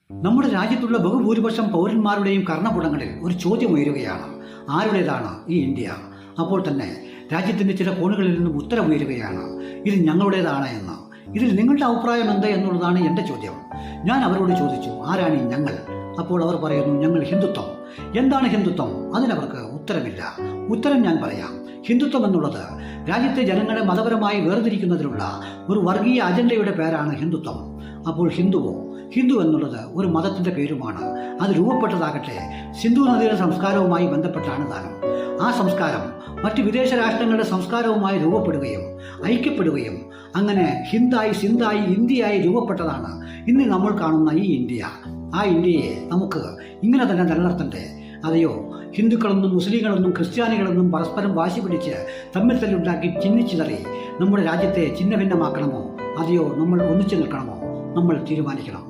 നമ്മുടെ രാജ്യത്തുള്ള ബഹുഭൂരിപക്ഷം പൗരന്മാരുടെയും കർണപുടങ്ങളിൽ ഒരു ചോദ്യം ഉയരുകയാണ്: ആരുടേതാണ് ഈ ഇന്ത്യ? അപ്പോൾ തന്നെ രാജ്യത്തിന്റെ ചില കോണുകളിൽ നിന്നും ഉത്തരമുയരുകയാണ്: ഇത് ഞങ്ങളുടേതാണ് എന്ന്. ഇതിൽ നിങ്ങളുടെ അഭിപ്രായം എന്ത് എന്നുള്ളതാണ് എൻ്റെ ചോദ്യം. ഞാൻ അവരോട് ചോദിച്ചു, ആരാണ് ഈ ഞങ്ങൾ? അപ്പോൾ അവർ പറയുന്നു, ഞങ്ങൾ ഹിന്ദുത്വം. എന്താണ് ഹിന്ദുത്വം? അതിനവർക്ക് ഉത്തരമില്ല. ഉത്തരം ഞാൻ പറയാം. ഹിന്ദുത്വം എന്നുള്ളത് രാജ്യത്തെ ജനങ്ങളെ മതപരമായി വേർതിരിക്കുന്നതിനുള്ള ഒരു വർഗീയ അജണ്ടയുടെ പേരാണ് ഹിന്ദുത്വം. അപ്പോൾ ഹിന്ദുവോ? ഹിന്ദു എന്നുള്ളത് ഒരു മതത്തിന്റെ പേരുമാണ്. അത് രൂപപ്പെട്ടതാകട്ടെ സിന്ധു നദിയുടെ സംസ്കാരവുമായി ബന്ധപ്പെട്ടാണ് താനും. ആ സംസ്കാരം മറ്റ് വിദേശ രാഷ്ട്രങ്ങളുടെ സംസ്കാരവുമായി രൂപപ്പെടുകയും ഐക്യപ്പെടുകയും അങ്ങനെ ഹിന്ദായി, സിന്ധായി, ഇന്ത്യയായി രൂപപ്പെട്ടതാണ് ഇന്ന് നമ്മൾ കാണുന്ന ഈ ഇന്ത്യ. ആ ഇന്ത്യയെ നമുക്ക് ഇങ്ങനെ തന്നെ നിലനിർത്തണ്ടേ? അതെയോ ഹിന്ദുക്കളെന്നും മുസ്ലിങ്ങളെന്നും ക്രിസ്ത്യാനികളെന്നും പരസ്പരം വാശി പിടിച്ച് തമ്മിൽ തല്ലുണ്ടാക്കി ചിഹ്നിച്ചിതറി നമ്മുടെ രാജ്യത്തെ ഛിന്നഭിന്നമാക്കണമോ? അതെയോ നമ്മൾ ഒന്നിച്ചു നിൽക്കണമോ? നമ്മൾ തീരുമാനിക്കണം.